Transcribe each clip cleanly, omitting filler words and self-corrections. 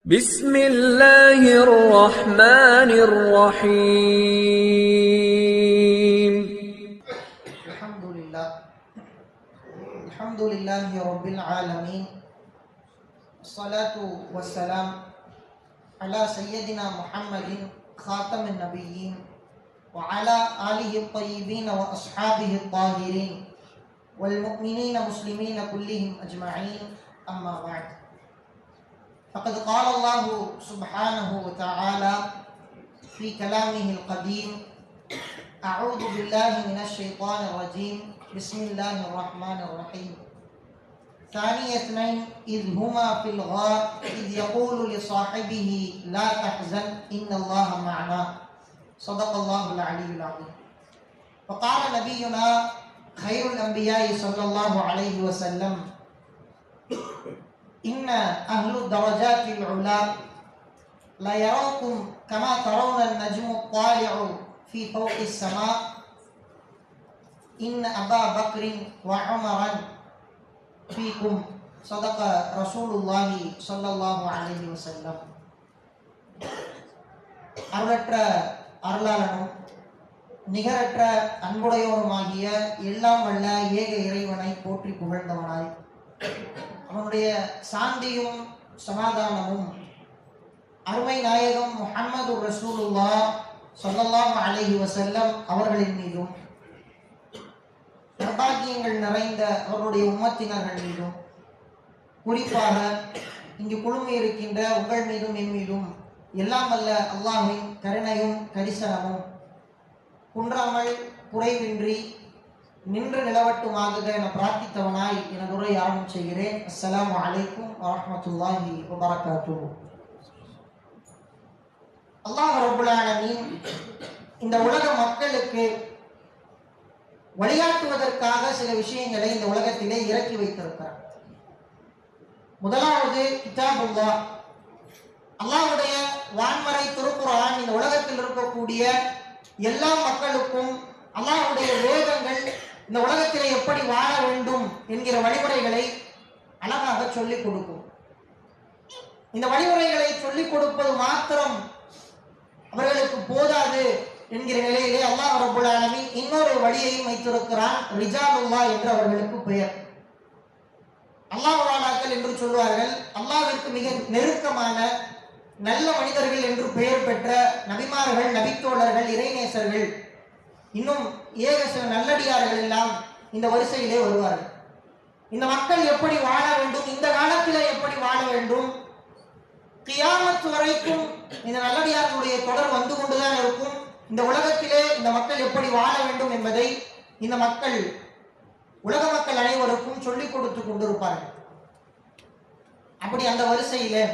بسم الله الرحمن الرحيم الحمد لله رب العالمين والصلاة والسلام على سيدنا محمد خاتم النبيين وعلى آله الطيبين وأصحابه الطاهرين والمؤمنين مسلمين كلهم أجمعين أما بعد فقد قال الله سبحانه وتعالى في كلامه القديم أعوذ بالله من الشيطان الرجيم بسم الله الرحمن الرحيم ثاني اثنين إذ هما في الغار إذ يقول لصاحبه لا تحزن إن الله معنا صدق الله العلي العظيم. وقال نبينا خير الأنبياء صلى الله عليه وسلم إن أهل الدرجات العلا لا يروكم كما ترون النجم الطالع في فوق السماء إن أبا بكر وعمرا فيكم صدق رسول الله صلى الله عليه وسلم. அருளற்ற அருளாளனும் நிகரற்ற அன்புடையவனுமாகிய எல்லாம் வல்ல ஏக இறைவனை போற்றி புகழ்ந்தவனாய் அவனுடைய சாந்தியும் சமாதானமும் அருமை நாயகம் முஹம்மது ரசூலுல்லாஹ் ஸல்லல்லாஹு அலைஹி வஸல்லம் அவர்களின் மீதும் நற்பாக்கியங்கள் நிறைந்த அவருடைய உம்மத்தினர்கள் மீதும் குறிப்பாக இங்கு குழுமி இருக்கின்ற உங்கள் மீதும் என் மீதும் எல்லாம் வல்ல அல்லாஹ்வின் கருணையும் கரிசனமும் குன்றாமல் குறைவின்றி நின்று நிலவட்டுமாக என பிரார்த்தித்தவனாய் எனது உரை ஆரம்பம் செய்கிறேன். அஸ்ஸலாமு அலைக்கும் வரஹ்மத்துல்லாஹி வபரகாத்துஹு. அல்லாஹ் ரப்பல் ஆலமீன் இந்த உலக மக்களுக்கு வழிகாட்டுவதற்காக சில விஷயங்களை இந்த உலகத்திலே இறக்கி வைத்திருக்கிறார். முதலாவது கிதாபுல்லாஹ், அல்லாஹ்வுடைய வான்மறை திருக்குர்ஆன் இந்த உலகத்தில் இருக்கக்கூடிய எல்லா மக்களுக்கும் அல்லாஹ்வுடைய வேதங்கள் இந்த உலகத்திலே எப்படி வாழ வேண்டும் என்கிற வழிமுறைகளை அழகாக சொல்லிக் கொடுக்கும். இந்த வழிமுறைகளை சொல்லிக் கொடுப்பது மாத்திரம் அவர்களுக்கு போதாது என்கிற நிலையிலே அல்லாஹ் ரப்பல் ஆலமீன் இன்னொரு வழியையும் வைத்திருக்கிறான். ரிஜாலுல்லாஹ் என்று அவர்களுக்கு பெயர். அல்லாஹ்வாலாக்கள் என்று சொல்வார்கள். அல்லாஹ்விற்கு மிக நெருக்கமான நல்ல மனிதர்கள் என்று பெயர் பெற்ற நபிமார்கள், நபித்தோழர்கள், இறைநேசர்கள், இன்னும் ஏக சில நல்லடியார்கள் எல்லாம் இந்த வரிசையிலே வருவார்கள். இந்த மக்கள் எப்படி வாழ வேண்டும், இந்த காலத்திலே எப்படி வாழ வேண்டும், கியாமத் வரைக்கும் இந்த நல்லடியார்களுடைய தொடர் வந்து கொண்டுதான் இருக்கும். இந்த உலகத்திலே இந்த மக்கள் எப்படி வாழ வேண்டும் என்பதை இந்த மக்கள், உலக மக்கள் அனைவருக்கும் சொல்லிக் கொடுத்து கொண்டிருப்பார்கள். அப்படி அந்த வரிசையிலே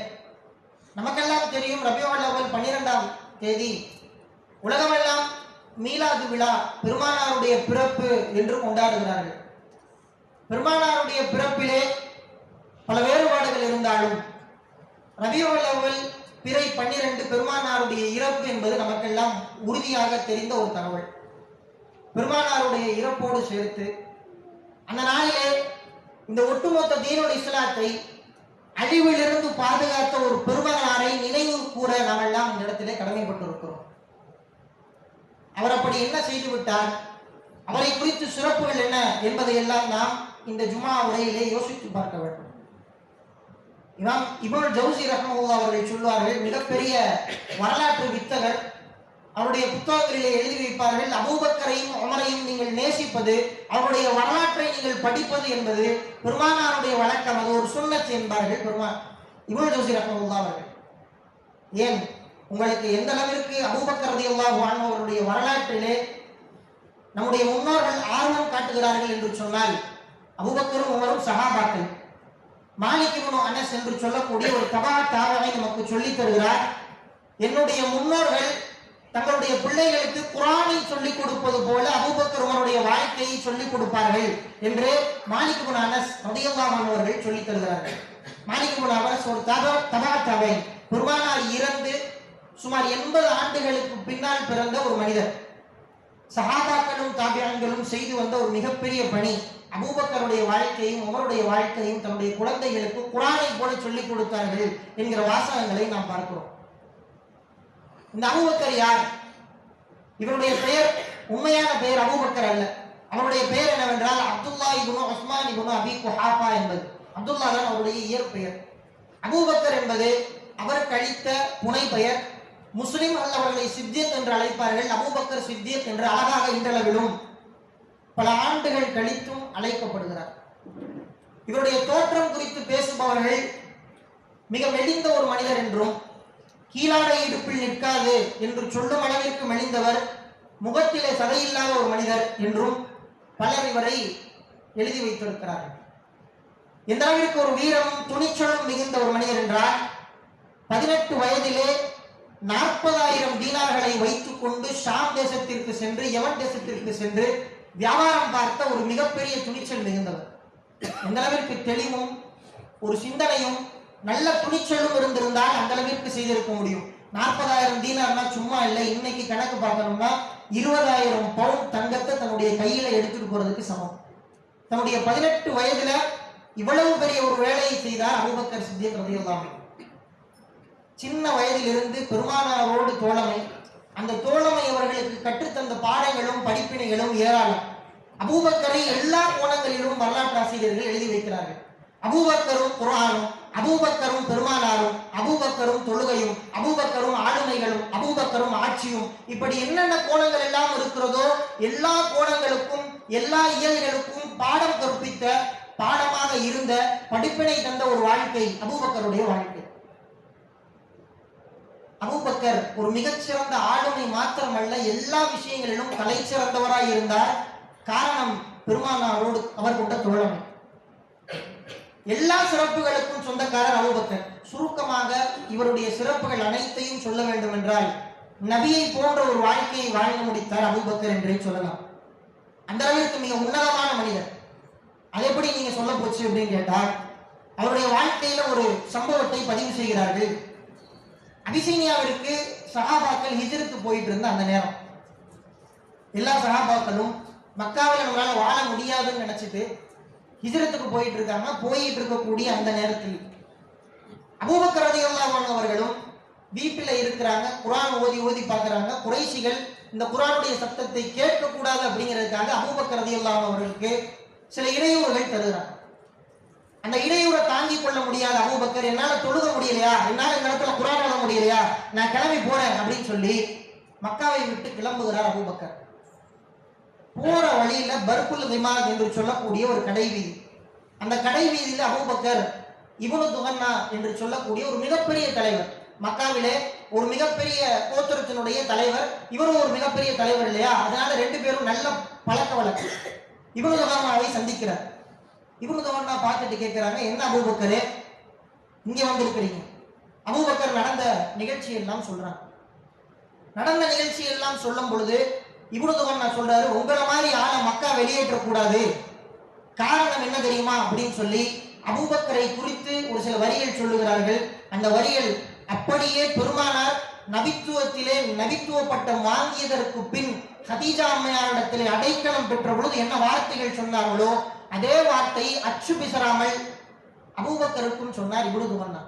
நமக்கெல்லாம் தெரியும், ரபியுல் அவ்வல் 12ஆம் தேதி உலகமெல்லாம் மீலாது விழா, பெருமானாருடைய பிறப்பு என்று கொண்டாடுகிறார்கள். பெருமானாருடைய பிறப்பிலே பல வேறுபாடுகள் இருந்தாலும் ரபியுல் அவ்வல் பிறை 12 பெருமானாருடைய இறப்பு என்பது நமக்கெல்லாம் உறுதியாக தெரிந்த ஒரு தகவல். பெருமானாருடைய இறப்போடு சேர்த்து அந்த நாளிலே இந்த ஒட்டுமொத்த தீனுல் இஸ்லாத்தை அழிவிலிருந்து பாதுகாத்த ஒரு பெருமகனாரை நினைவு கூற நாம் எல்லாம் இந்த இடத்திலே கடமைப்பட்டிருக்கிறோம். அவர் அப்படி என்ன செய்து விட்டார், அவரை குறித்து சிறப்புகள் என்ன என்பதை எல்லாம் நாம் இந்த ஜுமா உரையிலே யோசித்து பார்க்க வேண்டும். இமாம் இப்னுல் ஜௌசி ரஹ்மத்துல்லாஹி அவர்கள் சொல்வார்கள், மிகப்பெரிய வரலாற்று வித்தகர். அவருடைய புத்தகங்களிலே எழுதி வைப்பார்கள், அபூபக்கரையும் உமரையும் நீங்கள் நேசிப்பது, அவருடைய வரலாற்றை நீங்கள் படிப்பது என்பது பெருமானாருடைய வழக்கம், அது ஒரு சுன்னத் என்பார்கள் இப்னுல் ஜௌசி ரஹ்மத்துல்லாஹி அவர்கள். ஏன், உங்களுக்கு எந்த அளவிற்கு அபூபக்கர் ரலியல்லாஹு அன்ஹு அவருடைய வரலாற்றிலே நம்முடைய முன்னோர்கள் ஆர்வம் காட்டுகிறார்கள் என்று சொன்னால், அபூபக்கரும் உமரும் சஹாபாக்கள். மாலிக் இப்னு அனஸ் என்று சொல்லக்கூடிய ஒரு தபா தாபிஈ நமக்கு சொல்லித் தருகிறார், என்னுடைய முன்னோர்கள் தங்களுடைய பிள்ளைகளுக்கு குர்ஆனை சொல்லிக் கொடுப்பது போல அபூபக்கர் உமருடைய வாழ்க்கையை சொல்லிக் கொடுப்பார்கள் என்று மாலிக் இப்னு அனஸ் ரலியல்லாஹு அன்ஹு அவர்கள் சொல்லித் தருகிறார்கள். மாலிக் இப்னு அனஸ் ஒரு தபா தாபிஈ, பெருமானார் இறந்து சுமார் 80 ஆண்டுகளுக்கு பின்னால் பிறந்த ஒரு மனிதர். சஹாபாக்களும் தாபிஈன்களும் செய்து வந்த ஒரு மிகப்பெரிய பணி, அபூபக்கருடைய வாழ்க்கையும் உமருடைய வாழ்க்கையும் தன்னுடைய குழந்தைகளுக்கு குர்ஆனை போல சொல்லிக் கொடுத்தார்கள் என்கிற வாசகங்களை நாம் பார்க்கிறோம். இந்த அபூபக்கர் யார்? இவருடைய பெயர் உண்மையான பெயர் அபூபக்கர் அல்ல. அவருடைய பெயர் என்னவென்றால் அப்துல்லா இப்னு உஸ்மான் இப்னு அபி குஹாஃபா என்பது. அப்துல்லா தான் அவருடைய இயற்பெயர். அபூபக்கர் என்பது அவர் கழித்த புனை பெயர். முஸ்லிம் அவர்களை சித்தியக் என்று அழைப்பார்கள். அபூபக்கர் சித்தியக் என்று அழகாக இன்றளவிலும் பல ஆண்டுகள் கழித்தும் அழைக்கப்படுகிறார். இவருடைய தோற்றம் குறித்து பேசுபவர்கள் மிக மெலிந்த ஒரு மனிதர் என்றும், கீழாடை இடுப்பில் நிற்காது என்று சொல்லும் அளவிற்கு மெலிந்தவர், முகத்திலே சதையில்லாத ஒரு மனிதர் என்றும் பலர் இவரை எழுதி வைத்திருக்கிறார்கள். எந்த அளவிற்கு ஒரு வீரமும் துணிச்சலும் மிகுந்த ஒரு மனிதர் என்றால், 18 வயதிலே 40,000 தீனார்களை வைத்துக் கொண்டு ஷாம் தேசத்திற்கு சென்று யமன் தேசத்திற்கு சென்று வியாபாரம் பார்த்த ஒரு மிகப்பெரிய துணிச்சல் மிகுந்தவர். எந்த அளவிற்கு தெளிவும் ஒரு சிந்தனையும் நல்ல துணிச்சலும் இருந்திருந்தால் அந்த அளவிற்கு செய்திருக்க முடியும். 40,000 தீனார்னா சும்மா இல்லை. இன்னைக்கு கணக்கு பார்க்கணும்னா 20,000 பவுன் தங்கத்தை தன்னுடைய கையில எடுத்துட்டு போறதுக்கு சமம். தன்னுடைய 18 வயதுல இவ்வளவு பெரிய ஒரு வேலையை செய்தார் அபூபக்கர் சித்திக் ரலியல்லாஹு அன்ஹு. சின்ன வயதிலிருந்து பெருமானாரோடு தோழமை. அந்த தோழமை அவர்களுக்கு கற்றுத்தந்த பாடங்களும் படிப்பினைகளும் ஏராளம். அபூபக்கரை எல்லா கோணங்களிலும் வரலாற்று ஆசிரியர்கள் எழுதி வைக்கிறார்கள். அபூபக்கரும் குர்ஆனும், அபூபக்கரும் பெருமானாரும், அபூபக்கரும் தொழுகையும், அபூபக்கரும் ஆளுமைகளும், அபூபக்கரும் ஆட்சியும், இப்படி என்னென்ன கோணங்கள் எல்லாம் இருக்கிறதோ எல்லா கோணங்களுக்கும் எல்லா இயல்களுக்கும் பாடம் கற்பித்த, பாடமாக இருந்த, படிப்பினை தந்த ஒரு வாழ்க்கை அபூபக்கருடைய வாழ்க்கை. அபூபக்கர் ஒரு மிகச்சிறந்த ஆளுமை மாத்திரமல்ல, எல்லா விஷயங்களிலும் தலை சிறந்தவராய் இருந்தார். காரணம் பெருமானாரோடு அவர் கொண்ட தோழமை. எல்லா சிறப்புகளுக்கும் சொந்தக்காரர் அபூபக்கர். சுருக்கமாக இவருடைய சிறப்புகள் அனைத்தையும் சொல்ல வேண்டும் என்றால், நபியை போன்ற ஒரு வாழ்க்கையை வாழ்ந்து முடித்தார் அபூபக்கர் என்றே சொல்லலாம். அந்த அளவிற்கு மிக உன்னதமான மனிதர். அது எப்படி நீங்க சொல்ல போச்சு அப்படின்னு கேட்டால், அவருடைய வாழ்க்கையில ஒரு சம்பவத்தை பதிவு செய்கிறார்கள். அபிசீனியாவிற்கு சஹாபாக்கள் ஹிஜ்ரத்து போயிட்டு இருந்த அந்த நேரம், எல்லா சஹாபாக்களும் மக்காவில் நம்மளால வாழ முடியாதுன்னு நினைச்சிட்டு ஹிஜ்ரத்துக்கு போயிட்டு இருக்காங்க. போயிட்டு இருக்கக்கூடிய அந்த நேரத்தில் அபூபக்கர் ரலியல்லாஹு அன்ஹு அவர்களும் வீட்டில இருக்கிறாங்க. குர்ஆன் ஓதி ஓதி பார்க்கறாங்க. குறைஷிகள் இந்த குர்ஆனுடைய சத்தத்தை கேட்க கூடாது அப்படிங்கிறதுக்காக அபூபக்கர் ரலியல்லாஹு அன்ஹு அவர்களுக்கு சில இடையூறுகள் தருகிறாங்க. அந்த இடையூறை தாங்கிக் கொள்ள முடியாத அபூபக்கர், என்னால தொழுக முடியலையா, என்னால இந்த இடத்துல குர்ஆன் ஓத முடியலையா, நான் கிளம்பி போறேன் அப்படின்னு சொல்லி மக்காவை விட்டு கிளம்புகிறார் அபூபக்கர். போற வழியில பர்குல் திமாக் என்று சொல்லக்கூடிய ஒரு கடை வீதி. அந்த கடை வீதியில அபூபக்கர் இப்னு துகன்னா என்று சொல்லக்கூடிய ஒரு மிகப்பெரிய தலைவர், மக்காவிலே ஒரு மிகப்பெரிய கோத்திரத்தினுடைய தலைவர், இவரும் ஒரு மிகப்பெரிய தலைவர் இல்லையா, அதனால ரெண்டு பேரும் நல்ல பழக்க வழக்கம். இப்னு துகன்னாவை சந்திக்கிறார். இப்னு துகன்னா பார்த்துட்டு கேட்கிறாங்க, என்ன அபூபக்கரே இங்க வந்திருக்கிறீங்க? அபூபக்கர் நடந்த நிகழ்ச்சி எல்லாம் சொல்றாங்க. நடந்த நிகழ்ச்சி எல்லாம் சொல்லும் பொழுது இப்னு துகன்னா சொல்றாரு, உங்களை மாதிரி ஆளை மக்கா வெளியேற்றக்கூடாது, காரணம் என்ன தெரியுமா அப்படின்னு சொல்லி அபூபக்கரை குறித்து ஒரு சில வரிகள் சொல்லுகிறார்கள். அந்த வரிகள் அப்படியே பெருமானார் நபித்துவத்திலே நபித்துவ பட்டம் வாங்கியதற்கு பின் ஹதீஜா அம்மையாரிடத்திலே அடைக்கலம் பெற்ற பொழுது என்ன வார்த்தைகள் சொன்னார்களோ அதே வார்த்தை அச்சு பிசராமல் அபூபக்கருக்கும் சொன்னார் இப்னு துகன்னா.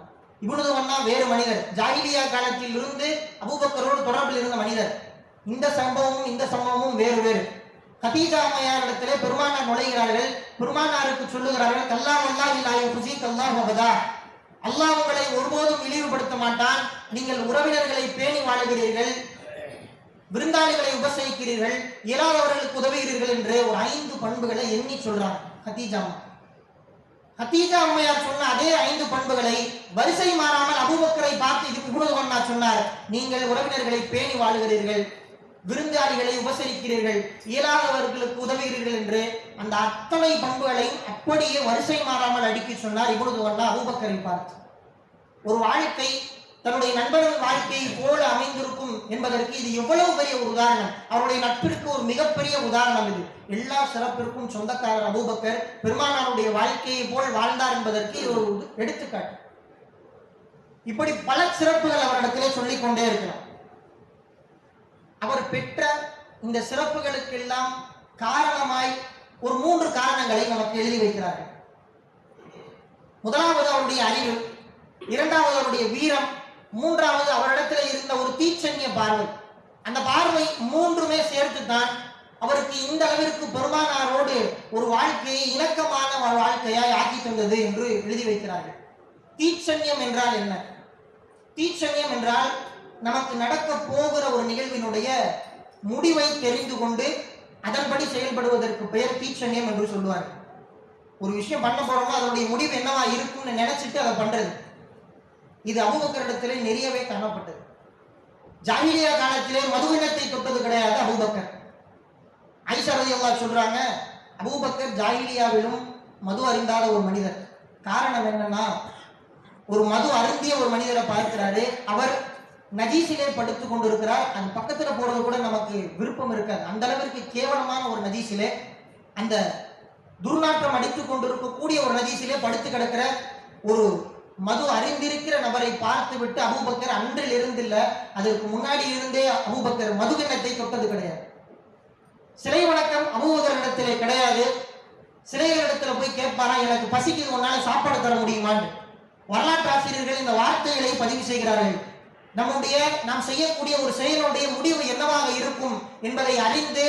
இப்னு துகன்னா வேறு மனிதர், ஜாஹிலியா காலத்தில் இருந்து அபூபக்கரோடு தொடர்பில் இருந்த மனிதர். இந்த சம்பவமும் வேறு வேறு. ஹதீஜா அம்மையாரிடத்திலே பெருமானார் நுழைகிறார்கள். பெருமானாருக்கு சொல்லுகிறார்கள், கல்லா வல்லாஹி லா யுஸீக அல்லாஹு அபதா, அல்லாஹ் உங்களை ஒருபோதும் இழிவுபடுத்த மாட்டான், நீங்கள் உறவினர்களை பேணி வாழுகிறீர்கள், விருந்தாளிகளை உபசரிக்கிறீர்கள், இயலாதவர்களுக்கு உதவுகிறீர்கள் என்று ஒரு 5 பண்புகளை எண்ணி சொல்றாங்க ஹதீஜா. ஹதீஜா அம்மையார் சொன்ன அதே 5 பண்புகளை வரிசை மாறாமல் அபூபக்கரை பார்த்து இப்னு துகன்னா சொன்னார், நீங்கள் உறவினர்களை பேணி வாழுகிறீர்கள், விருந்தாளிகளை உபசரிக்கிறீர்கள், இயலாதவர்களுக்கு உதவுகிறீர்கள் என்று அந்த அத்தனை பண்புகளையும் அப்படியே வரிசை மாறாமல் அடுக்கி சொன்னார் இப்னு துகன்னா அபூபக்கரை பார்த்து. ஒரு வாழ்க்கை தன்னுடைய நண்பர்கள் வாழ்க்கையை போல அமைந்திருக்கும் என்பதற்கு இது எவ்வளவு பெரிய ஒரு உதாரணம். அவருடைய நட்பிற்கு ஒரு மிகப்பெரிய உதாரணம் இது. எல்லா சிறப்பிற்கும் சொந்தக்காரர் அபூபக்கர் பெருமானாருடைய வாழ்க்கையை போல் வாழ்ந்தார் என்பதற்கு இது ஒரு எடுத்துக்காட்டு. இப்படி பல சிறப்புகள் அவரிடத்திலே சொல்லிக் கொண்டே இருக்கலாம். அவர் பெற்ற இந்த சிறப்புகளுக்கெல்லாம் காரணமாய் ஒரு 3 காரணங்களை நமக்கு எழுதி வைக்கிறார்கள். முதலாவது அவருடைய அறிவு, இரண்டாவது அவருடைய வீரம், மூன்றாவது அவரிடத்தில் இருந்த ஒரு தீச்சன்ய பார்வை. அந்த பார்வை மூன்றுமே சேர்த்துத்தான் அவருக்கு இந்த அளவிற்கு பெருமானாரோடு ஒரு வாழ்க்கையை இணக்கமான வாழ்க்கையாய் ஆக்கி தந்தது என்று எழுதி வைக்கிறார்கள். தீச்சன்யம் என்றால் என்ன? தீச்சன்யம் என்றால் நமக்கு நடக்க போகிற ஒரு நிகழ்வினுடைய முடிவை தெரிந்து கொண்டு அதன்படி செயல்படுவதற்கு பெயர் தீச்சன்யம் என்று சொல்லுவார்கள். ஒரு விஷயம் பண்ண போறோமோ அதனுடைய முடிவு என்னவா இருக்கும்னு நினைச்சிட்டு அதை பண்றது. இது அபூபக்கரிடத்திலே நிறையவே காணப்பட்டது. ஜாஹிலியா காலத்திலே மதுவினத்தை தொட்டது கிடையாது அபூபக்கர். ஆயிஷா ரலியல்லாஹு சொல்றாங்க, அபூபக்கர் ஜாஹிலியாவிலும் மது அருந்தாத ஒரு மனிதர். காரணம் என்னன்னா, ஒரு மது அருந்திய ஒரு மனிதரை பார்க்கிறாரு, அவர் நஜீசிலே படுத்துக் கொண்டிருக்கிறார். அந்த பக்கத்துல போறது கூட நமக்கு விருப்பம் இருக்காது. அந்த அளவிற்கு கேவலமான ஒரு நஜீசிலே, அந்த துர்நாற்றம் அடித்துக் கொண்டிருக்கக்கூடிய ஒரு நஜீசிலே படுத்து கிடக்கிற ஒரு மது அறிந்திருக்கிற நபரை பார்த்து விட்டு அபூபக்கர் அன்றில் இருந்தில்ல, அதற்கு முன்னாடி இருந்தே அபூபக்கர் மதுகிண்ணத்தை தொட்டது கிடையாது. சிலை வணக்கம் அபூபக்கரிடத்திலே கிடையாது. சிலைகளிடத்துல போய் கேட்பாரா, எனக்கு பசிக்குது, உன்னால சாப்பாடு தர முடியுமான்னு. வரலாற்று ஆசிரியர்கள் இந்த வார்த்தைகளை பதிவு செய்கிறார்கள். நாம் செய்யக்கூடிய ஒரு செயலுடைய முடிவு என்னவாக இருக்கும் என்பதை அறிந்து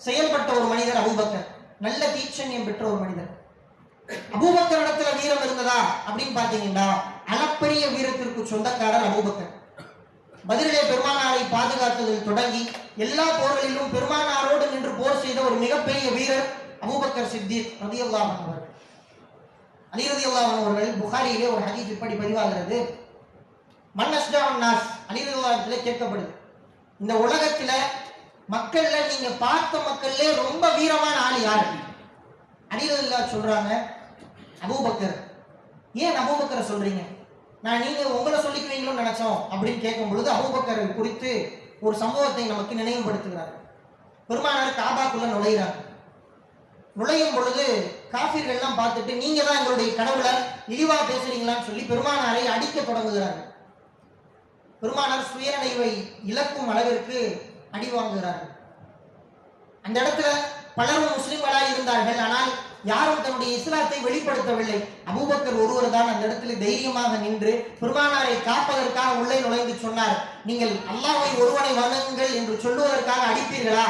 செயல்பட்ட ஒரு மனிதர் அபூபக்கர். நல்ல தீட்சண்யம் பெற்ற ஒரு மனிதர். அபூபக்கர் இடத்துல வீரம் இருந்ததா அப்படின்னு பாத்தீங்கன்னா, அளப்பரிய வீரத்திற்கு சொந்தக்காரர் அபூபக்கர். பதிலே பெருமானாரை பாதுகாத்ததில் தொடங்கி எல்லா போர்களிலும் பெருமானாரோடு நின்று போர் செய்த ஒரு மிகப்பெரிய வீரர் அபூபக்கர் சித்திக் ரலியல்லாஹு அன்ஹு அவர்கள். அலி ரலியல்லாஹு அன்ஹு அவர்கள் புகாரியிலே ஒரு ஹதீஸ் இப்படி பதிவாகிறது. மன்னஸ்டான் நாஸ், அலி ரலியல்லாஹு அன்ஹு கேட்கப்படுது, இந்த உலகத்துல மக்கள்ல நீங்க பார்த்த மக்கள்ல ரொம்ப வீரமான ஆள் யாரு? அலி ரலியல்லாஹு சொல்றாங்க, அபூபக்கர். ஏன் அபூபக்கரை சொல்றீங்க? நீங்க உங்களை சொல்லிக்குவீங்களோ நினைச்சோம் அப்படின்னு கேட்கும் பொழுது அபூபக்கர் குறித்து ஒரு சம்பவத்தை நமக்கு நினைவுபடுத்துகிறார். பெருமானார் காபாக்குள்ள நுழைகிறார். நுழையும் பொழுது காஃபிர்கள் எல்லாம் பார்த்துட்டு, நீங்க தான் எங்களுடைய கடவுளை இழிவா பேசுறீங்களான்னு சொல்லி பெருமானாரை அடிக்க தொடங்குகிறார்கள். பெருமானார் சுயநினைவை இழக்கும் அளவிற்கு அடி வாங்குகிறார்கள். அந்த இடத்துல பலரும் முஸ்லிம்களாய் இருந்தார்கள். ஆனால் யாரும் தன்னுடைய இஸ்லாத்தை வெளிப்படுத்தவில்லை. அபூபக்கர் ஒருவர் தான் அந்த இடத்துல தைரியமாக நின்று பெருமானாரை காப்பதற்காக உள்ளே நுழைந்து சொன்னார், நீங்கள் அல்லாஹ்வை ஒருவனை வணங்குங்கள் என்று சொல்லுவதற்காக அடிப்பீர்களா?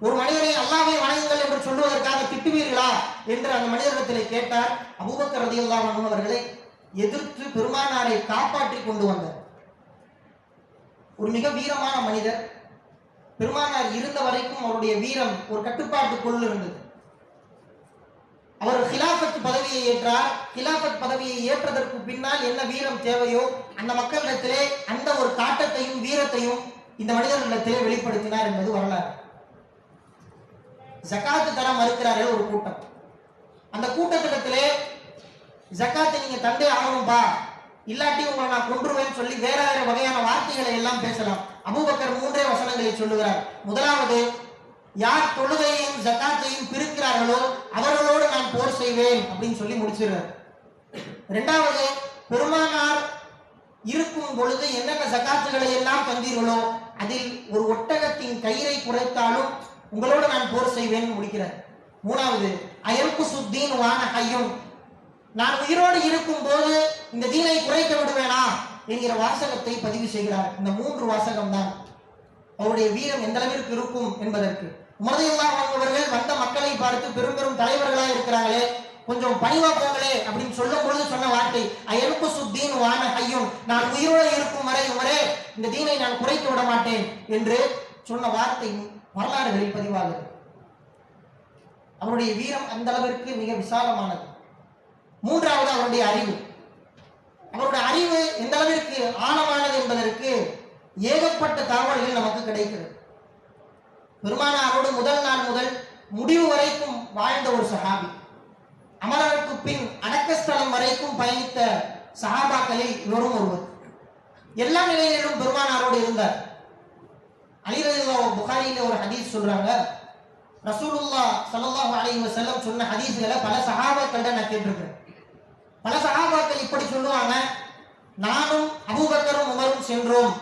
ஒரு மனிதனை அல்லாஹ்வை வணங்குங்கள் என்று சொல்லுவதற்காக திட்டுவீர்களா என்று அந்த மனிதரிடத்தில் கேட்டார். அபூபக்கர் ரலியல்லாஹு அன்ஹு அவர்களை எதிர்த்து பெருமானாரை காப்பாற்றி கொண்டு வந்தார். ஒரு மிக வீரமான மனிதர். பெருமானார் இருந்த வரைக்கும் அவருடைய வீரம் ஒரு கட்டுப்பாட்டுக்குள் இருந்தது. அவர் ஹிலாஃபத் பதவியை ஏற்றார். ஹிலாஃபத் பதவியை ஏற்றதற்கு பின்னால் என்ன வீரம் தேவையோ அந்த மக்களிடத்திலே அந்த ஒரு காட்டத்தையும் வீரத்தையும் இந்த மனிதர்களிடத்திலே வெளிப்படுத்தினார் என்பது வரலாறு. ஜகாத்து தர மறுக்கிறார்கள் ஒரு கூட்டம். அந்த கூட்டத்திடத்திலே ஜகாத்தை நீங்க தந்தே ஆகணும்பா, இல்லாட்டி உங்களை நான் கொன்றுவேன்னு சொல்லி வேற வேற வகையான வார்த்தைகளை எல்லாம் பேசலாம். அபூபக்கர் 3 வசனங்களை சொல்லுகிறார். முதலாவது, யார் தொழுகையையும் ஜகாத்தையும் பிரிக்கிறார்களோ அவர்களோடு நான் போர் செய்வேன் அப்படின்னு சொல்லி முடிச்சிடுறார். இரண்டாவது, பெருமானார் இருக்கும் பொழுது என்னென்ன ஜகாத்துகளை எல்லாம் தந்தீர்களோ அதில் ஒரு ஒட்டகத்தின் கயிறை குறைத்தாலும் உங்களோடு நான் போர் செய்வேன் முடிக்கிறார். மூணாவது, அயல்கு சுத்தீன் வான ஹய்யும், நான் உயிரோடு இருக்கும் போது இந்த தீனை குறைக்க விடுவேனா என்கிற வாசகத்தை பதிவு செய்கிறார். இந்த 3 வாசகம் தான் அவருடைய வீரம் எந்த அளவிற்கு இருக்கும் என்பதற்கு. உமர் ரலியல்லாஹு அன்ஹு அவர்கள் வந்த மக்களை பார்த்து பெரும் பெரும் தலைவர்களா இருக்கிறாங்களே, கொஞ்சம் பணிவா போங்களே அப்படின்னு சொல்லும் பொழுது சொன்ன வார்த்தை அயல்கு சுத்தீன் வான ஹய்யும், நான் உயிரோடு இருக்கும் வரை உமரே இந்த தீனை நான் குறைக்க விட மாட்டேன் என்று சொன்ன வார்த்தை வரலாறுகளில் பதிவாகிறது. அவருடைய வீரம் அந்த அளவிற்கு மிக விசாலமானது. மூன்றாவது, அவருடைய அறிவு. அவருடைய அறிவு எந்த அளவிற்கு ஆழமானது என்பதற்கு ஏகப்பட்ட தகவல்கள் நமக்கு கிடைக்கிறது. பெருமானாரோடு முதல் நாள் முதல் முடிவு வரைக்கும் வாழ்ந்த ஒரு சஹாபி, அமரருக்கு பின் அடக்கஸ்தலம் வரைக்கும் பயணித்த சஹாபாக்களில் இவரும் ஒருவர். எல்லா நிலையிலும் பெருமானாரோடு இருந்தார். அலி ரலியல்லாஹு புகாரியில ஒரு ஹதீஸ் சொல்றாங்க, ரசூலுல்லாஹ் ஸல்லல்லாஹு அலைஹி வஸல்லம் சொன்ன ஹதீஸ்களை பல சஹாபாக்களிடம் நான் கேட்டிருக்கிறேன். பல சஹாபாக்கள் இப்படி சொல்லுவாங்க, நானும் அபூபக்கரும் உமரும் சென்றோம்,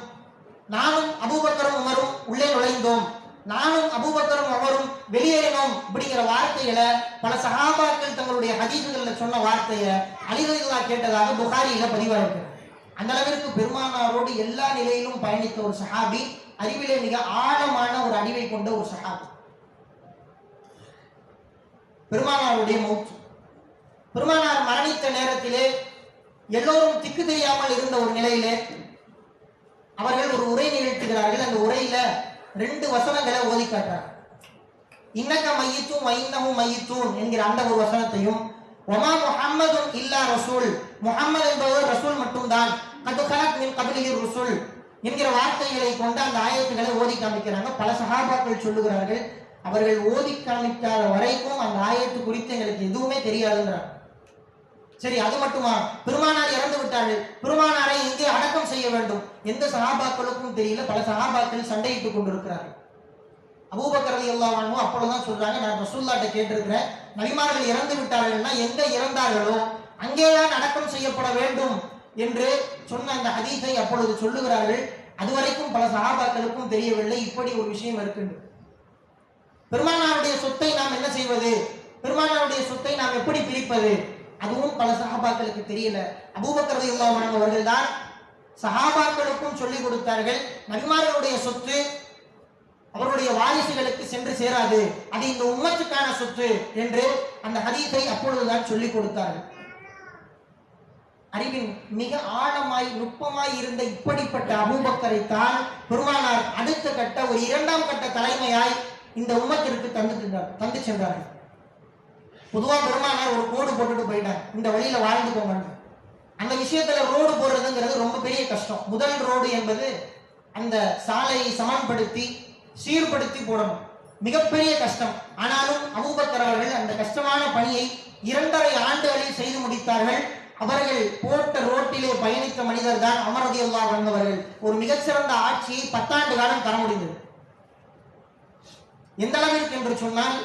நானும் அபூபக்கரும் உமரும் உள்ளே நுழைந்தோம், நானும் அபூபக்கரும் உமரும் வெளியேறினோம் வேண்டும் அப்படிங்கிற வார்த்தைகளை பல சஹாபாக்கள் தங்களுடைய ஹதீஸ்களில் சொன்ன வார்த்தையை அலி ரலியல்லாஹு கேட்டதாக புகாரியில பதிவாயிருக்கு. அந்த அளவிற்கு பெருமானாரோடு எல்லா நிலையிலும் பயணித்த ஒரு சஹாபி, அறிவிலே மிக ஆழமான ஒரு அறிவை கொண்ட ஒரு சஹாபி. பெருமானாருடைய மௌத், பெருமானார் மரணித்த நேரத்திலே எல்லோரும் திக்கு தெரியாமல் இருந்த ஒரு நிலையிலே அவர்கள் ஒரு உரை நிகழ்த்துகிறார்கள். அந்த உரையில 2 வசனங்களை ஓதி காட்டுறார். இன்னக மையித்தும் வைன்னஹு மையித்தூன் என்கிற அந்த ஒரு வசனத்தையும், வமா முஹம்மதுன் இல்லா ரசூல், முஹம்மது என்பவர் ரசூல் மட்டும்தான், கது கலத் மின் கபிலிஹி ருசுல் என்கிற வார்த்தைகளை கொண்ட அந்த ஆயத்துக்களை ஓதி காமிக்கிறாங்க. பல சஹாபாக்கள் சொல்லுகிறார்கள், அவர்கள் ஓதி காமிக்காத வரைக்கும் அந்த ஆயத்து குறித்து எங்களுக்கு எதுவுமே தெரியாதுன்றார். சரி, அது மட்டுமா, பெருமானார் இறந்து விட்டார்கள், பெருமானாரை எங்கே அடக்கம் செய்ய வேண்டும், எந்த சஹாபாக்களுக்கும் தெரியல. பல சஹாபாக்கள் சண்டையிட்டுக் கொண்டிருக்கிறார்கள். அபூபக்கர் ரலியல்லாஹு அன்ஹு அப்பொழுதுதான் சொல்றாங்க, நான் ரசூலுல்லாஹ்ட்ட கேட்டிருக்கிறேன், நபிமார்கள் இறந்து விட்டார்கள்னா எங்க இறந்தார்களோ அங்கேதான் அடக்கம் செய்யப்பட வேண்டும் என்று சொன்ன அந்த ஹதீஸை அப்பொழுது சொல்லுகிறார்கள். அதுவரைக்கும் பல சஹாபாக்களுக்கும் தெரியவில்லை இப்படி ஒரு விஷயம் இருக்கின்றது. பெருமானாருடைய சொத்தை நாம் என்ன செய்வது, பெருமானாருடைய சொத்தை நாம் எப்படி பிரிப்பது, அதுவும் பல சஹாபாக்களுக்கு தெரியல. அபூபக்கர் ரலியல்லாஹு அன்ஹு அவர்கள் தான் சஹாபாக்களுக்கும் சொல்லிக் கொடுத்தார்கள், நபிமார்களுடைய சொத்து அவருடைய வாரிசுகளுக்கு சென்று சேராது, அது இந்த உம்மத்துக்கான சொத்து என்று அந்த ஹதீஸை அப்பொழுதுதான் சொல்லிக் கொடுத்தார்கள். அறிவின் மிக ஆழமாய் நுட்பமாய் இருந்த இப்படிப்பட்ட அபூபக்கரை தான் பெருமானார் அடுத்த கட்ட ஒரு 2ஆம் கட்ட தலைமையாய் இந்த உம்மத்திற்கு தந்து சென்றார்கள். பொதுவா பெருமானார் ஒரு கோடு போட்டுட்டு போயிட்டாங்க, இந்த வழியில வாழ்ந்துக்கோங்க. அந்த விஷயத்துல ரோடு போடுறதுங்கிறது ரொம்ப பெரிய கஷ்டம். முதல் ரோடு என்பது அந்த சாலையை சமன்படுத்தி சீர்படுத்தி போடணும், மிகப்பெரிய கஷ்டம். ஆனாலும் அபூபக்கர் அவர்கள் அந்த கஷ்டமான பணியை 2.5 ஆண்டுகளில் செய்து முடித்தார்கள். அவர்கள் போட்ட ரோட்டிலே பயணித்த மனிதர் தான் உமர் ரலியல்லாஹு அன்ஹு அவர்கள். ஒரு மிகச்சிறந்த ஆட்சியை 10 ஆண்டு காலம் தர முடிந்தது. எந்த அளவிற்கு என்று சொன்னால்,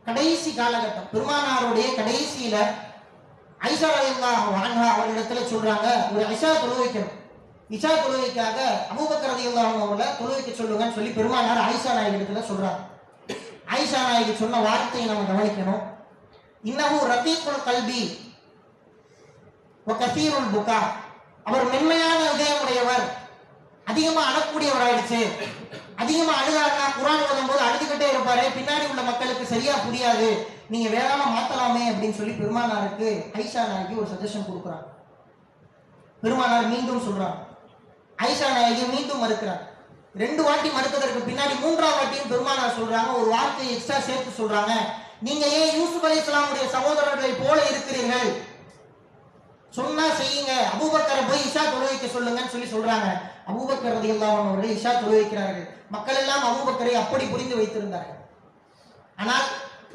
கடைசி காலகட்டம் பெருமானாருடைய கடைசியில ஐஷா ரலியல்லாஹு அன்ஹா அவர்களிடத்துல சொல்றாங்க, ஒரு இஷா தொழுவைக்கணும், இஷா தொழுவைக்காக அபூபக்கர் ரலியல்லாஹு அன்ஹு அவர்களை தொழுவைக்க சொல்லுங்கன்னு சொல்லி பெருமானார் ஆயிஷா நாயகி இடத்துல சொல்றாங்க. ஆயிஷா நாயகி சொன்ன வார்த்தையை நம்ம கவனிக்கணும். இன்னஹு ரகீகுல் கல்பி வ கஸீருல் புகா, அவர் மென்மையான இதயமுடையவர், அதிகமா அழக்கூடியவர் ஆயிடுச்சு. அதிகமா அழுதாருன்னா குர்ஆன் ஓதும்போது அழுதுகிட்டே இருப்பாரு, பின்னாடி உள்ள மக்களுக்கு சரியா புரியாது, நீங்க வேறாம மாத்தலாமே அப்படின்னு சொல்லி பெருமானாருக்கு ஆயிஷா நாயகி ஒரு சஜஷன் கொடுக்குறாங்க. பெருமானார் மீண்டும் சொல்றாங்க, ஆயிஷா நாயகி மீண்டும் மறுக்கிறார். 2 வாட்டி மறுத்ததற்கு பின்னாடி 3ஆம் வாட்டியும் பெருமானார் சொல்றாங்க, ஒரு வார்த்தையை எக்ஸ்ட்ரா சேர்த்து சொல்றாங்க, நீங்க ஏன் யூசுப் அலைஹிஸ்ஸலாமுடைய சகோதரர்களை போல இருக்கிறீர்கள், சொன்னா செய்யுங்க, அபூபக்கரை போய் இஷா தொழுவைக்க சொல்லுங்கன்னு சொல்லி சொல்றாங்க. அபூபக்கர் ரலியல்லாஹு அன்ஹு அவர்கள் இஷா தொழுவைக்கிறார்கள். மக்கள் எல்லாம் அபூபக்கரை அப்படி புரிந்து வைத்திருந்தார்கள். ஆனால்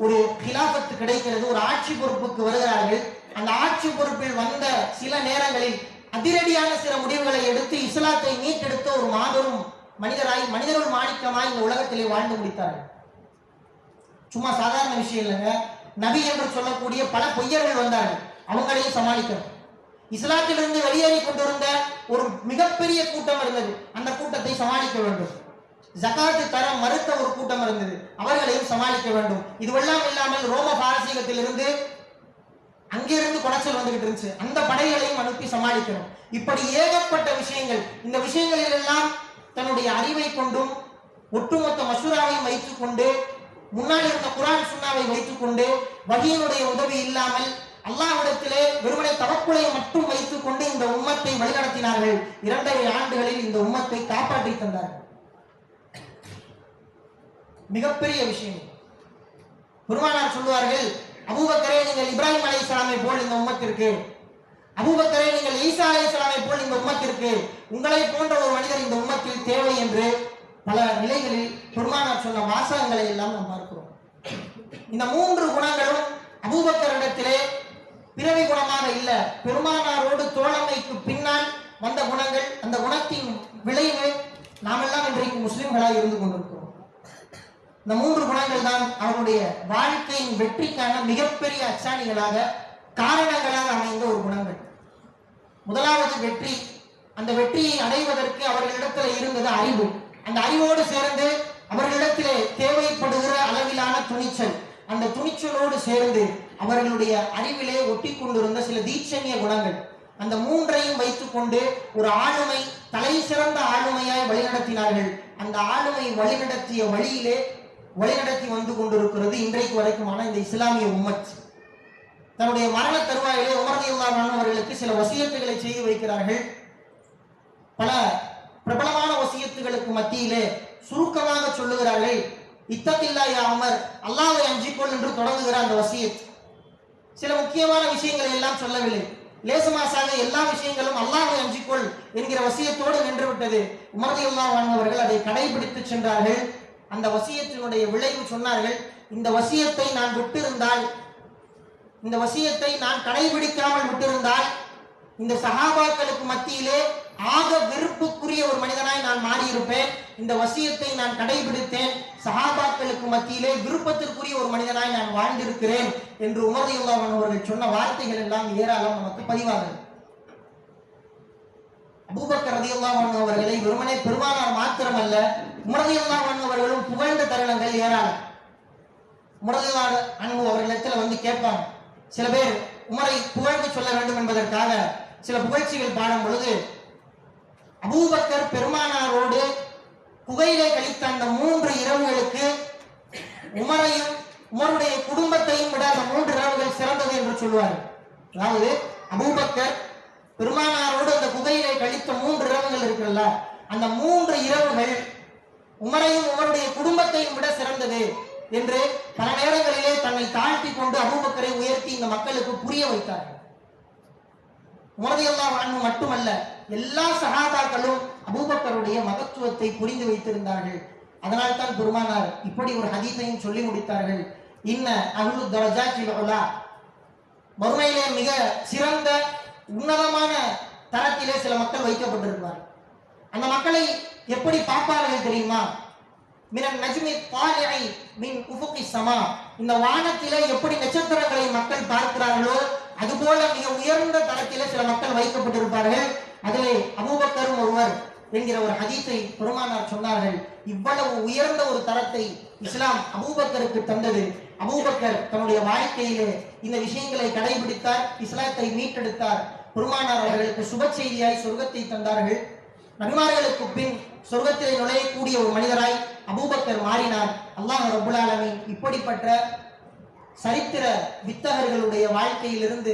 ஒரு கிலாபத்து கிடைக்கிறது, ஒரு ஆட்சி பொறுப்புக்கு வருகிறார்கள். அந்த ஆட்சி பொறுப்பில் வந்த சில நேரங்களில் அதிரடியான சில முடிவுகளை எடுத்து இஸ்லாத்தை மீட்டெடுத்த ஒரு மாபெரும் மனிதர்கள் மாணிக்கமாய் இந்த உலகத்திலே வாழ்ந்து முடித்தார்கள். சும்மா சாதாரண விஷயம் இல்லைங்க, நபி என்று சொல்லக்கூடிய பல பொய்யர்கள் வந்தார்கள், அவங்களையும் சமாளிக்கணும். இஸ்லாத்திலிருந்து வெளியேறி கொண்டிருந்த ஒரு மிகப்பெரிய கூட்டம் இருந்தது, அந்த கூட்டத்தை சமாளிக்க வேண்டும். ஜகாத்து தர மறுத்த ஒரு கூட்டம் இருந்தது, அவர்களையும் சமாளிக்க வேண்டும். இதுவெல்லாம் இல்லாமல் ரோம பாரசீகத்திலிருந்து அங்கிருந்து குடைச்சல் வந்துகிட்டு இருந்துச்சு, அந்த படைகளையும் அனுப்பி சமாளிக்கணும். இப்படி ஏகப்பட்ட விஷயங்கள். இந்த விஷயங்களில் எல்லாம் தன்னுடைய அறிவை கொண்டும் ஒட்டுமொத்த மசூராவையும் வைத்துக் கொண்டு, முன்னாடி இருந்த குர்ஆன் சுன்னாவை வைத்துக் கொண்டு, வஹீயினுடைய உதவி இல்லாமல் அல்லாஹ்விடத்திலே வெறுமனே தவக்குலை மட்டும் வைத்துக் கொண்டு இந்த உம்மத்தை வழிநடத்தினார்கள். 2.5 ஆண்டுகளில் இந்த உம்மத்தை காப்பாற்றி தந்தார்கள். மிகப்பெரிய விஷயம். பெருமானார் சொல்வார்கள், அபூபக்கரே நீங்கள் இப்ராஹிம் அலைஹிஸ்ஸலாமை போல் இந்த உம்மத்திற்கு, அபூபக்கரே நீங்கள் ஈசா அலைஹிஸ்ஸலாமை போல் இந்த உம்மத்திற்கு, உங்களை போன்ற ஒரு மனிதர் இந்த உம்மத்தில் தேவை என்று பல நிலைகளில் பெருமானார் சொன்ன வாசகங்களை எல்லாம் நாம் பார்க்கிறோம். இந்த 3 குணங்களும் அபூபக்கரிடத்திலே பிறவி குணமாக இல்ல, பெருமானாரோடு தோழமைக்கு பின்னால் வந்த குணங்கள். அந்த குணத்தின் விளைவு நாமெல்லாம் இன்றைக்கு முஸ்லிம்களாக இருந்து கொண்டிருக்கிறோம். இந்த 3 குணங்கள் தான் அவருடைய வாழ்க்கையின் வெற்றிக்கான மிகப்பெரிய அச்சாணிகளாக, காரணங்களாக அமைந்த ஒரு குணங்கள். முதலாவது வெற்றி. அந்த வெற்றியை அடைவதற்கு அவர்களிடத்தில் இருந்தது அறிவு. அந்த அறிவோடு சேர்ந்து அவர்களிடத்திலே தேவைப்படுகிற அளவிலான துணிச்சல், அந்த துணிச்சலோடு சேர்ந்து அவர்களுடைய அறிவிலே ஒட்டி கொண்டிருந்த சில தீட்சண்ய குணங்கள், அந்த மூன்றையும் வைத்துக் கொண்டு ஒரு ஆளுமை, தலை சிறந்த ஆளுமையாய் வழிநடத்தினார்கள். அந்த ஆளுமை வழிநடத்திய வழியிலே வழிநடத்தி வந்து கொண்டிருக்கிறது இன்றைக்கு வரைக்குமான இந்த இஸ்லாமிய உம்மத். தன்னுடைய மரண தருவாயிலே உமர் ரலியல்லாஹு அன்ஹு அவர்களுக்கு சில வசியத்துகளை செய்து வைக்கிறார்கள். பல பிரபலமான வசியத்துகளுக்கு மத்தியிலே சுருக்கமாக சொல்லுகிறார்கள், இத்தகில்லாஹ் யா உமர், அல்லாஹ்வை அஞ்சிக்கொள் என்று தொடங்குகிற அந்த வசியத். சில முக்கியமான விஷயங்களை எல்லாம் சொல்லவில்லை, லேசமாசாக எல்லா விஷயங்களும் அல்லாஹ்வை அஞ்சிக்கொள் என்கிற வசியத்தோடு நின்று விட்டது. உமர் ரலியல்லாஹு அன்ஹு அவர்கள் அதை கடைபிடித்து சென்றார்கள். அந்த வசியத்தினுடைய விளைவு சொன்னார்கள், இந்த வசியத்தை நான் விட்டிருந்தால், இந்த வசியத்தை நான் கடைபிடிக்காமல் விட்டிருந்தால் இந்த சஹாபாக்களுக்கு மத்தியிலே ஆக வெறுப்புக்குரிய ஒரு மனிதனாய் நான் மாறியிருப்பேன். இந்த வசியத்தை நான் கடைபிடித்தேன், சஹாபாக்களுக்கு மத்தியிலே விருப்பத்திற்குரிய ஒரு மனிதனாய் நான் வாழ்ந்திருக்கிறேன் என்று உமர் ரலியல்லாஹு அன்ஹு அவர்கள் சொன்ன வார்த்தைகள் எல்லாம் ஏராளம் நமக்கு பதிவாகிறது. அபூபக்கர் ரலியல்லாஹு அன்ஹு அவர்களை வெறுமனே பெருமானார் மாத்திரமல்ல, உமர் ரலியல்லாஹு அன்ஹு அவர்களும் புகழ்ந்த தருணங்கள் ஏராளம். உமர் ரலியல்லாஹு அன்ஹு அவர்களிடத்தில் வந்து கேட்பாங்க, சில பேர் உமரை புகழ்ந்து சொல்ல வேண்டும் என்பதற்காக சில புகழ்ச்சிகள் பாடும் பொழுது, அபூபக்கர் பெருமானாரோடு புகையிலே கழித்த அந்த 3 இரவுகளுக்கு உமரையும் உமருடைய குடும்பத்தையும் விட அந்த 3 இரவுகள் சிறந்தது என்று சொல்வார்கள். அதாவது அபூபக்கர் பெருமானாரோடு அந்த குகையிலே கழித்த 3 இரவுகள் இருக்குல்ல, அந்த 3 இரவுகள் உமரையும் உமருடைய குடும்பத்தையும் விட சிறந்தது என்று பல நேரங்களிலே தன்னை தாழ்த்தி கொண்டு அபூபக்கரை உயர்த்தி இந்த மக்களுக்கு புரிய வைத்தார்கள். உமர் ரலியல்லாஹு அன்ஹு மட்டுமல்ல, எல்லா சஹாபாக்களும் அபூபக்கருடைய மகத்துவத்தை புரிந்து வைத்திருந்தார்கள். அதனால் தான் பெருமானார் இப்படி ஒரு ஹதீஸையும் சொல்லி முடித்தார்கள், இன்ன அஹ்லு தரஜாத்தில் உலா, மறுமையிலே மிக சிறந்த உன்னதமான தரத்திலே சில மக்கள் வைக்கப்பட்டிருப்பார்கள். அந்த மக்களை எப்படி பார்ப்பார்கள் தெரியுமா? மினன் நஜ்மி தாலிஐ மின் உஃபுகி ஸமா, இந்த வானத்திலே எப்படி நட்சத்திரங்களை மக்கள் பார்க்கிறார்களோ அதுபோல மிக உயர்ந்த தரத்திலே சில மக்கள் வைக்கப்பட்டிருப்பார்கள். அதிலே அபூபக்கரும் ஒருவர் என்கிற ஒரு ஹதீஸை பெருமானார் சொன்னார்கள். இவ்வளவு உயர்ந்த ஒரு தரத்தை இஸ்லாம் அபூபக்கருக்கு தந்தது. அபூபக்கர் தன்னுடைய வாழ்க்கையிலே இந்த விஷயங்களை கடைபிடித்தார், இஸ்லாத்தை மீட்டெடுத்தார். பெருமானார் அவர்களுக்கு சுப செய்தியாய் சொர்க்கத்தை தந்தார்கள். நபிமார்களுக்கு பின் சொர்க்கத்திலே நுழையக்கூடிய ஒரு மனிதராய் அபூபக்கர் மாறினார். அல்லாஹ் ரப்புல் ஆலமீன் இப்படிப்பட்ட சரித்திர வித்தகர்களுடைய வாழ்க்கையிலிருந்து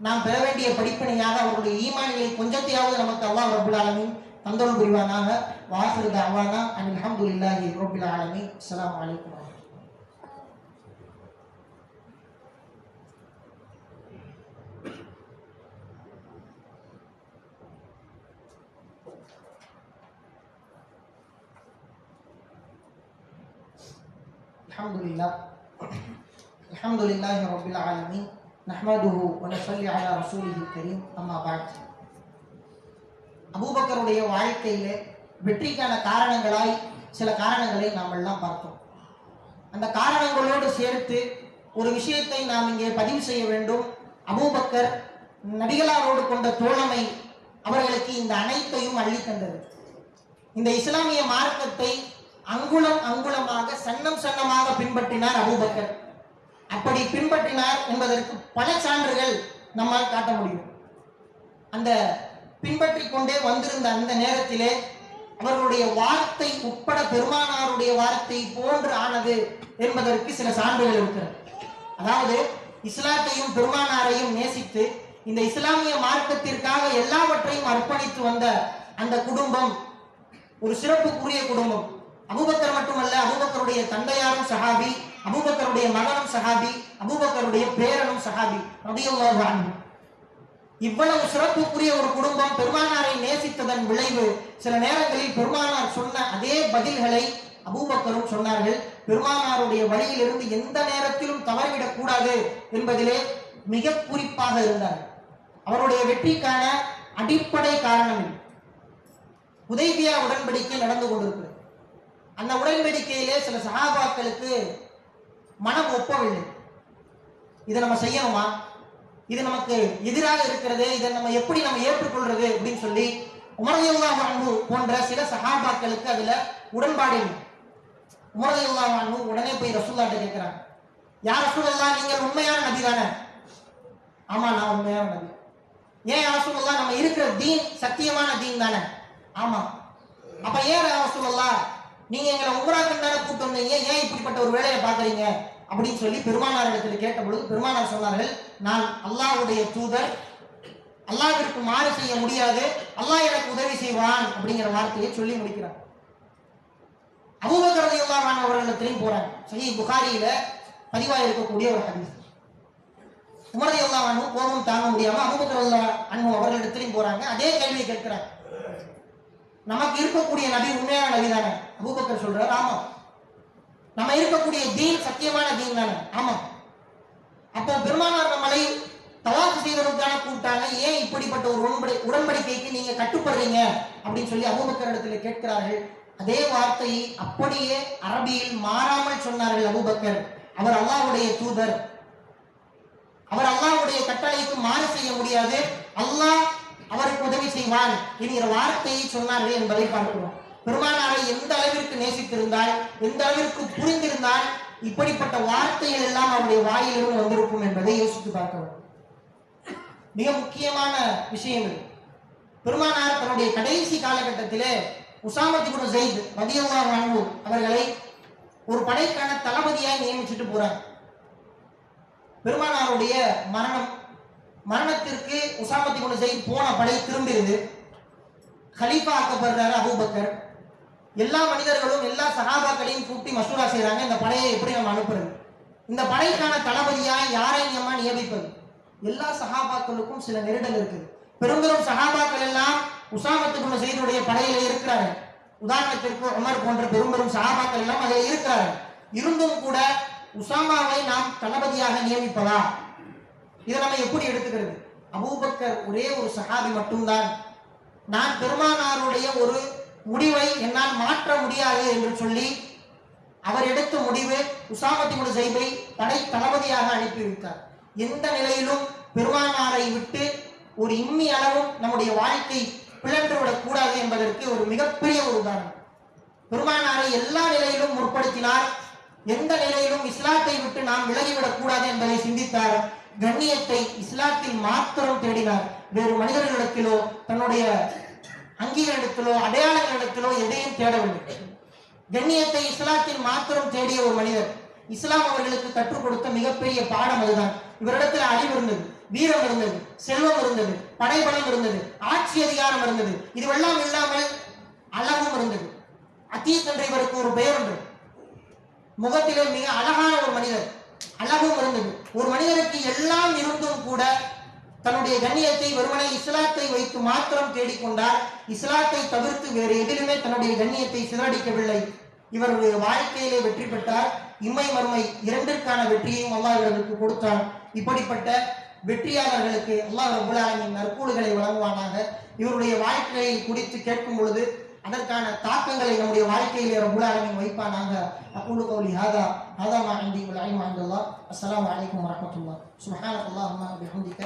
நாம் பெற வேண்டிய படிப்பினையாக அவருடைய ஈமானிலே கொஞ்சத்தையாவது நமக்கு அல்லாஹ் ரப்புல் ஆலமீன் தந்தருள் புரிவானாக. வாஹிரு தஅவானா அனில் ஹம்துலில்லாஹி ரப்பில் ஆலமீன். அஸ்ஸலாமு அலைக்கும். அல்ஹம்துலில்லாஹி ரப்பில் ஆலமீன். நஹ்மதுஹு வ நஸல்லி அலா ரசூலிஹில் கரீம். அம்மா பஅத். அபூபக்கருடைய வாழ்க்கையிலே வெற்றிக்கான காரணங்களாய் சில காரணங்களை நாம் எல்லாம் பார்த்தோம். அந்த காரணங்களோடு சேர்த்து ஒரு விஷயத்தை நாம் இங்கே பதிவு செய்ய வேண்டும். அபூபக்கர் நபிகளாரோடு கொண்ட தோழமை அவர்களுக்கு இந்த அனைத்தையும் அள்ளி தந்தது. இந்த இஸ்லாமிய மார்க்கத்தை அங்குலம் அங்குலமாக சன்னம் சன்னமாக பின்பற்றினார் அபூபக்கர். அப்படி பின்பற்றினார் என்பதற்கு பல சான்றுகள் நம்மால் காட்ட முடியும். அந்த பின்பற்றி கொண்டே வந்திருந்த அந்த நேரத்திலே அவர்களுடைய வார்த்தை உட்பட பெருமானாருடைய வார்த்தை போன்று ஆனது என்பதற்கு சில சான்றுகள் இருக்கிறது. அதாவது இஸ்லாத்தையும் பெருமானாரையும் நேசித்து இந்த இஸ்லாமிய மார்க்கத்திற்காக எல்லாவற்றையும் அர்ப்பணித்து வந்த அந்த குடும்பம் ஒரு சிறப்புக்குரிய குடும்பம். அபூபக்கர் மட்டுமல்ல, அபூபக்கருடைய தந்தையாரும் சஹாபி, அபூபக்கருடைய மகனும் சஹாபி, அபூபக்கருடைய பேரனும் சஹாபி ரலியல்லாஹு அன்ஹு. இவ்வளவு சிறப்புக்குரிய ஒரு குடும்பம் பெருமானாரை நேசித்ததன் விளைவு சில நேரங்களில் பெருமானார் சொன்ன அதே பதில்களை அபூபக்கரும் சொன்னார்கள். பெருமானாருடைய வழியிலிருந்து எந்த நேரத்திலும் தவறிவிடக் கூடாது என்பதிலே மிக குறிப்பாக இருந்தார்கள். அவருடைய வெற்றிக்கான அடிப்படை காரணம் ஹுதைபியா உடன்படிக்கை நடந்து கொண்டிருக்கிறது. அந்த உடன்படிக்கையிலே சில சஹாபாக்களுக்கு மனம் ஒப்பவில்லை. இதை நம்ம செய்யணுமா, இது நமக்கு எதிராக இருக்கிறது, இதை நம்ம எப்படி நம்ம ஏற்றுக்கொள்றது அப்படின்னு சொல்லி உமர் ரலியல்லாஹு அன்ஹு போன்ற சில சஹாபாக்களுக்கு அதுல உடன்பாடு இல்லை. உமர் ரலியல்லாஹு அன்ஹு உடனே போய் ரசூலுல்லாஹ்ட்ட கேட்கிறாங்க, யா ரசூலல்லாஹ், நீங்கள் உண்மையான நபி தானே? ஆமா, நான் உண்மையான நபி. ஏன் யா ரசூலல்லாஹ், நம்ம இருக்கிற தீன் சத்தியமான தீன் தானே? ஆமா. அப்ப ஏன் யா ரசூலல்லாஹ், நீங்க எங்களை உம்ராக்கு தானே கூப்பிட்டு வந்தீங்க, ஏன் இப்படிப்பட்ட ஒரு வேலையை பார்க்கறீங்க அப்படின்னு சொல்லி பெருமானார் இடத்துல கேட்ட பொழுது பெருமானார் சொன்னார்கள், நான் அல்லாஹ்வுடைய தூதர், அல்லாஹ்விற்கு மாறு செய்ய முடியாது, அல்லாஹ் எனக்கு உதவி செய்வான் அப்படிங்கிற வார்த்தையை சொல்லி முடிக்கிறார். அபூபக்கர் ரலியல்லாஹு அன்ஹு அவர்களிடத்திலும் போறாங்க. சஹீஹ் புகாரியில பதிவாக இருக்கக்கூடிய ஒரு ஹதீஸ். உமர் ரலியல்லாஹு அன்ஹு கோபம் தாங்க முடியாம அபூபக்கர் ரலியல்லாஹு அன்ஹு அவர்களிடத்திலும் போறாங்க. அதே கேள்வியை கேட்கிறாங்க, நமக்கு இருக்கக்கூடிய நபி உண்மையான நபி தானே? அபூபக்கர் சொல்றாரு, ஆமா. நம்ம இருக்கக்கூடிய தீன் சத்தியமான தீன் தானே? ஆமா. அப்போ பெருமானார் நம்மளை தவாஃப் செய்வதற்கான கூப்பிட்டாங்க, ஏன் இப்படிப்பட்ட ஒரு உடன்படிக்கைக்கு நீங்க கட்டுப்படுறீங்க அப்படின்னு சொல்லி அபூபக்கர் இடத்துல கேட்கிறார்கள். அதே வார்த்தையை அப்படியே அரபியில் மாறாமல் சொன்னார்கள் அபூபக்கர். அவர் அல்லாஹ்வுடைய தூதர், அவர் அல்லாஹ்வுடைய கட்டளைக்கு மாறு செய்ய முடியாது, அல்லாஹ் அவருக்கு உதவி செய்வான் என்கிற வார்த்தையை சொன்னார்கள் என்பதை பார்க்கிறோம். பெருமானாரை எந்த அளவிற்கு நேசித்திருந்தால், எந்த அளவிற்கு புரிந்திருந்தால் இப்படிப்பட்ட வார்த்தைகள் எல்லாம் அவருடைய வாயிலிருந்து வந்திருக்கும் என்பதை யோசித்து பார்க்கிறோம். மிக முக்கியமான விஷயம் இது. பெருமானார் தன்னுடைய கடைசி காலகட்டத்திலே உசாமா இப்னு ஸைத் ரலியல்லாஹு அன்ஹு அவர்களை ஒரு படைக்கான தளபதியாய் நியமிச்சுட்டு போறாங்க. பெருமானாருடைய மரணத்திற்கு உசாமா இப்னு ஸைத் போன படை திரும்பியது. கலீஃபா ஆக்கப்படுறாரு அபூபக்கர். எல்லா மனிதர்களும் எல்லா சஹாபாக்களையும் கூட்டி மசூரா செய்யறாங்க, இந்த படையை எப்படி நம்ம அனுப்புறது, இந்த படைக்கான தளபதியாய் யாரை நம்ம நியமிப்பது. எல்லா சஹாபாக்களுக்கும் சில நெருடல் இருக்குது. பெரும்பெரும் சஹாபாக்கள் எல்லாம் உசாமா இப்னு ஸைதுடைய படையில இருக்கிறார்கள். உதாரணத்திற்கு உமர் போன்ற பெரும்பெரும் சஹாபாக்கள் எல்லாம் அதில் இருக்கிறார்கள். இருந்தும் கூட உசாமாவை நாம் தளபதியாக நியமிப்பதா, இதை நம்ம எப்படி எடுத்துக்கிறது? அபூபக்கர் ஒரே ஒரு சஹாபி மட்டும்தான், நான் பெருமானாருடைய ஒரு முடிவை என்னால் மாற்ற முடியாது என்று சொல்லி அவர் எடுத்த முடிவு உசாமா இப்னு ஸைதை படை தளபதியாக அனுப்பி வைத்தார். எந்த நிலையிலும் பெருமானாரை விட்டு ஒரு இம்மி அளவும் நம்முடைய வாழ்க்கை பிளன்றுவிடக் கூடாது என்பதற்கு ஒரு மிகப்பெரிய ஒரு உதாரணம். பெருமானாரை எல்லா நிலையிலும் முற்படுத்தினார். எந்த நிலையிலும் இஸ்லாத்தை விட்டு நாம் விலகிவிடக் கூடாது என்பதை சிந்தித்தார். கண்ணியத்தை இஸ்லாத்தில் மாத்திரம் தேடினார். வேறு மனிதர்களிடத்திலோ தன்னுடைய அங்கீகாரத்திலோ அடையாளங்களிடத்திலோ எதையும் தேடவில்லை. கண்ணியத்தை இஸ்லாத்தில் மாத்திரம் தேடிய ஒரு மனிதர். இஸ்லாம் அவர்களுக்கு கற்றுக் கொடுத்த மிகப்பெரிய பாடம் அதுதான். இவரிடத்தில் அறிவு இருந்தது, வீரம் இருந்தது, செல்வம் இருந்தது, படைபலம் இருந்தது, ஆட்சி அதிகாரம் இருந்தது. இதுவெல்லாம் இல்லாமல் அழகும் இருந்தது. அத்தீத் என்ற இவருக்கு ஒரு பெயர் உண்டு. முகத்திலே மிக அழகான ஒரு மனிதர், அழகும் இருந்தது. ஒரு மனிதருக்கு எல்லாம் இருந்தும் கூட தன்னுடைய கண்ணியத்தை வெறுமனை இஸ்லாத்தை வைத்து மாத்திரம் தேடிக்கொண்டார். இஸ்லாத்தை தவிர்த்து வேறு எதிலுமே தன்னுடைய கண்ணியத்தை சிதறடிக்கவில்லை. இவருடைய வாழ்க்கையிலே வெற்றி பெற்றார். இம்மை மறுமை இரண்டிற்கான வெற்றியையும் அல்லாஹ் இவர்களுக்கு கொடுத்தார். இப்படிப்பட்ட வெற்றியாளர்களுக்கு அல்லாஹ் ரப்பல் ஆலமீன் நற்கூலிகளை வழங்குவானாக. இவருடைய வாழ்க்கையை குறித்து கேட்கும் பொழுது அதற்கான தாக்கங்களை நம்முடைய வாழ்க்கையிலே ரப்பல் ஆலமீன் வைப்பானாக. அகூலு கௌலி ஹாதா மா இன்தி வல் இல்மு இன்தல்லாஹ். அஸ்ஸலாமு அலைக்கும் வரஹ்மத்துல்லாஹ். சுப்ஹானல்லாஹி வ பிஹம்திக